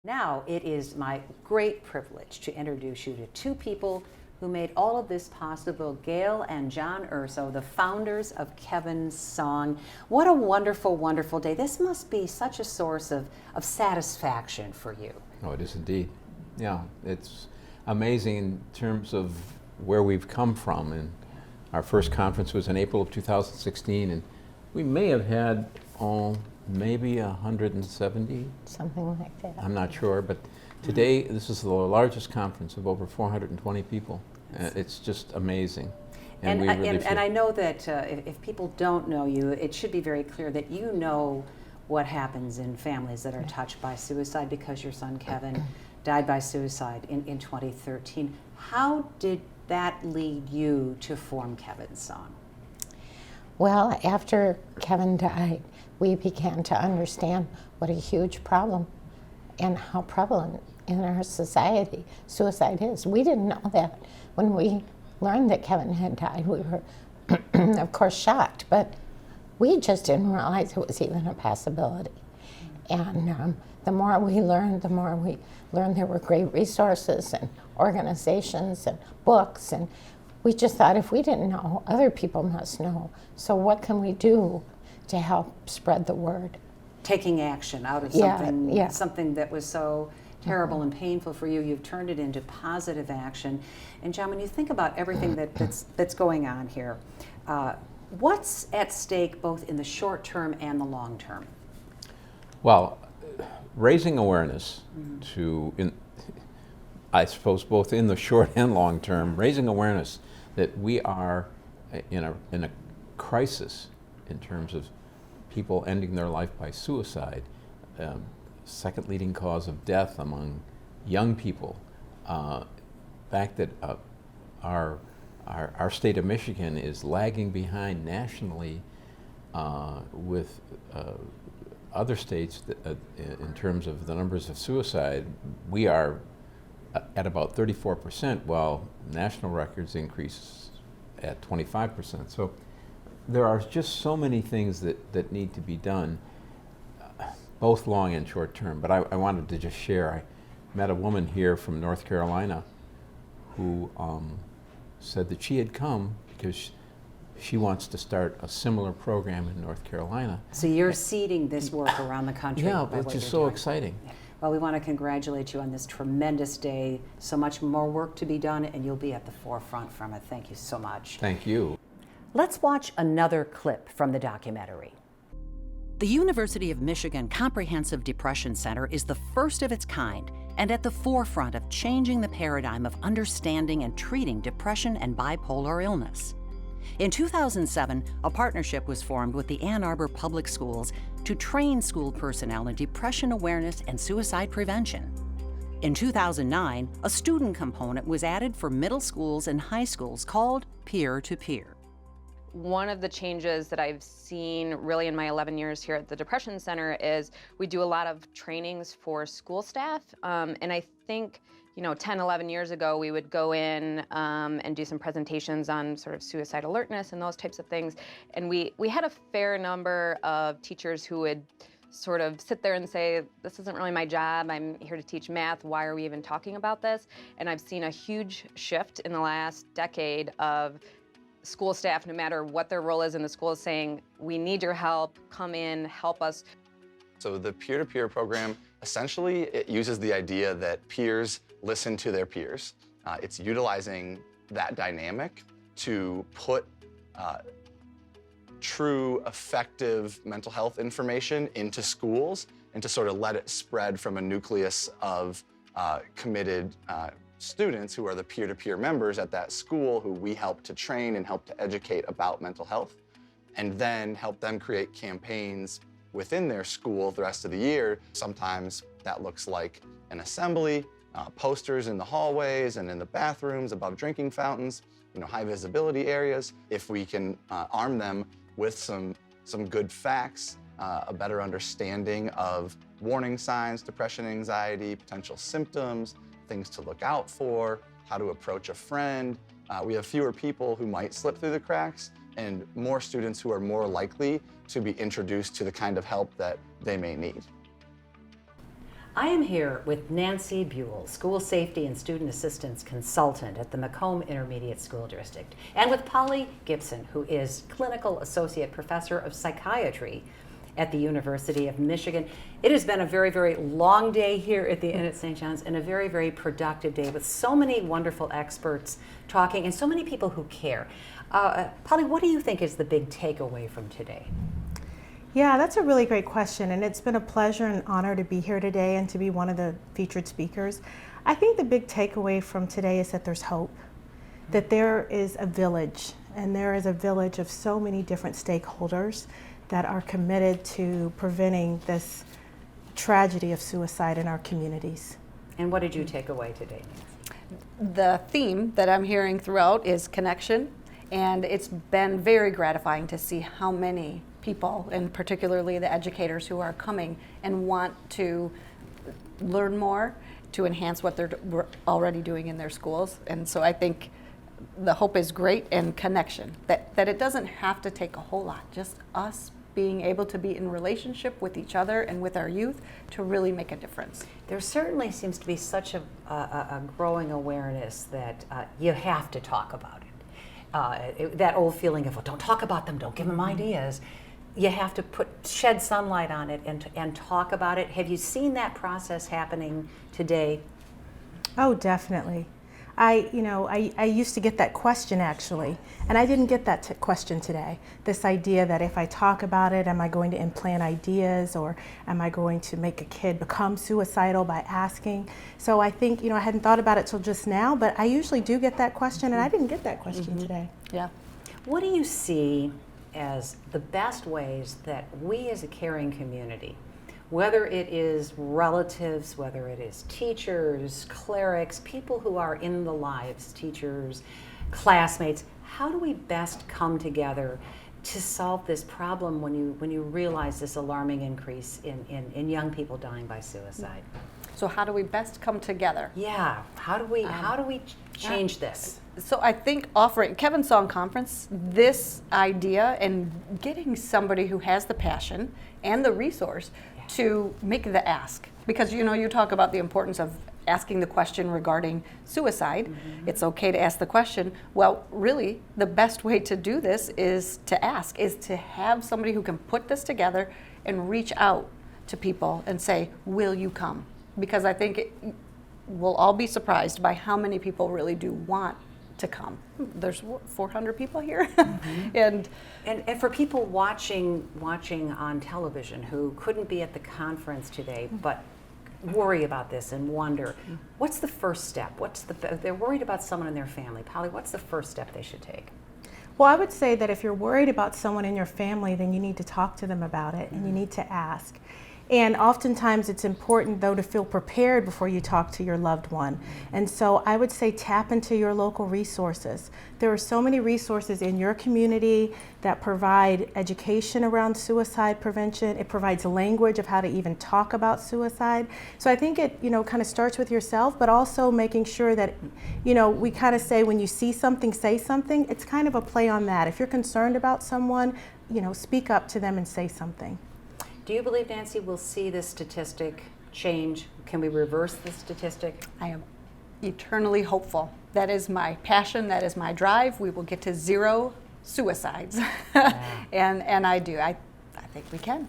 Now it is my great privilege to introduce you to two people who made all of this possible, Gail and John Urso, the founders of Kevin's Song. What a wonderful, wonderful day. This must be such a source of satisfaction for you. Oh, it is indeed. Yeah, it's amazing in terms of where we've come from. And our first conference was in April of 2016, and we may have had, maybe 170? Something like that. I'm not sure, but today, this is the largest conference of over 420 people. It's just amazing. And we really and I know that if people don't know you, it should be very clear that you know what happens in families that are touched by suicide, because your son Kevin died by suicide in 2013. How did that lead you to form Kevin's Song? Well, after Kevin died, we began to understand what a huge problem and how prevalent in our society suicide is. We didn't know that. When we learned that Kevin had died, we were, of course, shocked, but we just didn't realize it was even a possibility. And the more we learned there were great resources and organizations and books, and we just thought, if we didn't know, other people must know. So what can we do to help spread the word? Taking action out of something that was so terrible and painful for you, you've turned it into positive action. And John, when you think about everything that's going on here, what's at stake both in the short term and the long term? Well, raising awareness I suppose both in the short and long term, raising awareness that we are in a crisis in terms of people ending their life by suicide, second leading cause of death among young people. Fact that our state of Michigan is lagging behind nationally with other states in terms of the numbers of suicide. We are at about 34%, while national records increase at 25%. So there are just so many things that need to be done, both long and short term. But I wanted to just share, I met a woman here from North Carolina who said that she had come because she wants to start a similar program in North Carolina. So you're seeding this work around the country. Yeah, which is so exciting. Well, we want to congratulate you on this tremendous day. So much more work to be done, and you'll be at the forefront from it. Thank you so much. Thank you. Let's watch another clip from the documentary. The University of Michigan Comprehensive Depression Center is the first of its kind and at the forefront of changing the paradigm of understanding and treating depression and bipolar illness. In 2007, a partnership was formed with the Ann Arbor Public Schools to train school personnel in depression awareness and suicide prevention. In 2009, a student component was added for middle schools and high schools called peer-to-peer. One of the changes that I've seen really in my 11 years here at the Depression Center is we do a lot of trainings for school staff. And I think, 10, 11 years ago, we would go in and do some presentations on sort of suicide alertness and those types of things. And we had a fair number of teachers who would sort of sit there and say, this isn't really my job, I'm here to teach math, why are we even talking about this? And I've seen a huge shift in the last decade of school staff, no matter what their role is in the school, is saying, we need your help, come in, help us. So the peer-to-peer program, essentially, it uses the idea that peers listen to their peers. It's utilizing that dynamic to put true, effective mental health information into schools and to sort of let it spread from a nucleus of committed students who are the peer-to-peer members at that school who we help to train and help to educate about mental health, and then help them create campaigns within their school the rest of the year. Sometimes that looks like an assembly, posters in the hallways and in the bathrooms, above drinking fountains, high visibility areas. If we can arm them with some good facts, a better understanding of warning signs, depression, anxiety, potential symptoms, things to look out for, how to approach a friend. We have fewer people who might slip through the cracks and more students who are more likely to be introduced to the kind of help that they may need. I am here with Nancy Buell, School Safety and Student Assistance Consultant at the Macomb Intermediate School District, and with Polly Gibson, who is Clinical Associate Professor of Psychiatry at the University of Michigan. It has been a very, very long day here at the Inn at St. John's and a very, very productive day with so many wonderful experts talking and so many people who care. Polly, what do you think is the big takeaway from today? Yeah, that's a really great question, and it's been a pleasure and honor to be here today and to be one of the featured speakers. I think the big takeaway from today is that there's hope, that there is a village, and there is a village of so many different stakeholders that are committed to preventing this tragedy of suicide in our communities. And what did you take away today, Nancy? The theme that I'm hearing throughout is connection, and it's been very gratifying to see how many people, and particularly the educators who are coming and want to learn more to enhance what they're already doing in their schools. And so I think the hope is great, and connection, that it doesn't have to take a whole lot, just us being able to be in relationship with each other and with our youth to really make a difference. There certainly seems to be such a growing awareness that you have to talk about it. That old feeling of, well, don't talk about them, don't give them ideas. You have to shed sunlight on it and talk about it. Have you seen that process happening today? Oh, definitely. I used to get that question actually, and I didn't get that question today. This idea that if I talk about it, am I going to implant ideas, or am I going to make a kid become suicidal by asking? So I think, I hadn't thought about it till just now, but I usually do get that question, and I didn't get that question today. Yeah. What do you see as the best ways that we as a caring community, whether it is relatives, whether it is teachers, clerics, people who are in the lives, teachers, classmates, how do we best come together to solve this problem when you realize this alarming increase in young people dying by suicide? So how do we best come together? Yeah, how do we change this? So I think offering Kevin's Song Conference, this idea and getting somebody who has the passion and the resource to make the ask. Because you talk about the importance of asking the question regarding suicide. It's okay to ask the question. Well, really, the best way to do this is to ask, is to have somebody who can put this together and reach out to people and say, will you come? Because I think we'll all be surprised by how many people really do want to come. There's 400 people here. and for people watching on television who couldn't be at the conference today but worry about this and wonder, what's the first step? They're worried about someone in their family. Polly, what's the first step they should take? Well, I would say that if you're worried about someone in your family, then you need to talk to them about it, and you need to ask. And oftentimes it's important, though, to feel prepared before you talk to your loved one. And so I would say tap into your local resources. There are so many resources in your community that provide education around suicide prevention. It provides language of how to even talk about suicide. So I think it, kind of starts with yourself, but also making sure that, we kind of say when you see something, say something. It's kind of a play on that. If you're concerned about someone, speak up to them and say something. Do you believe, Nancy, we'll see this statistic change? Can we reverse this statistic? I am eternally hopeful. That is my passion. That is my drive. We will get to 0 suicides. and I do. I think we can.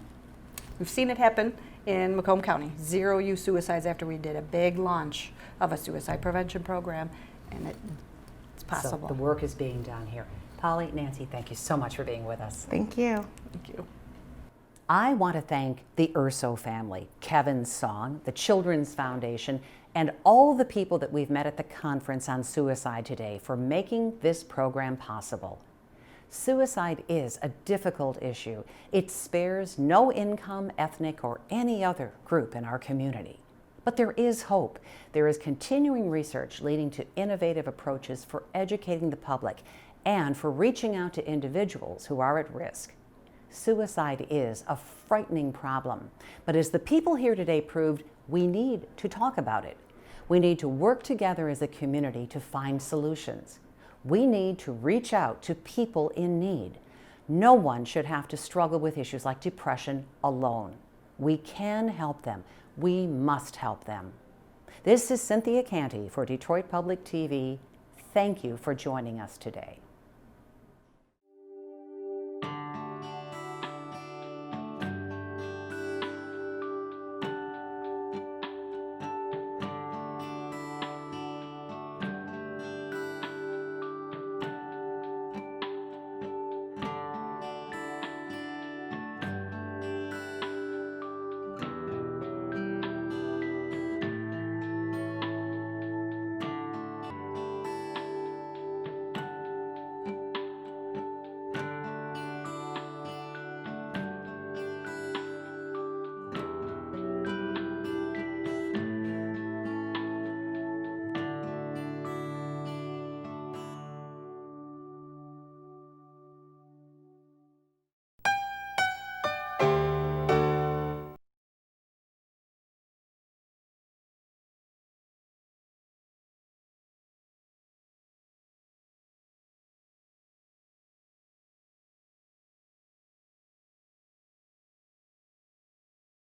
We've seen it happen in Macomb County. 0 youth suicides after we did a big launch of a suicide prevention program, and it's possible. So the work is being done here. Polly, Nancy, thank you so much for being with us. Thank you. Thank you. I want to thank the Urso family, Kevin's Song, the Children's Foundation, and all the people that we've met at the conference on suicide today for making this program possible. Suicide is a difficult issue. It spares no income, ethnic, or any other group in our community. But there is hope. There is continuing research leading to innovative approaches for educating the public and for reaching out to individuals who are at risk. Suicide is a frightening problem, but as the people here today proved, we need to talk about it. We need to work together as a community to find solutions. We need to reach out to people in need. No one should have to struggle with issues like depression alone. We can help them. We must help them. This is Cynthia Canty for Detroit Public TV. Thank you for joining us today.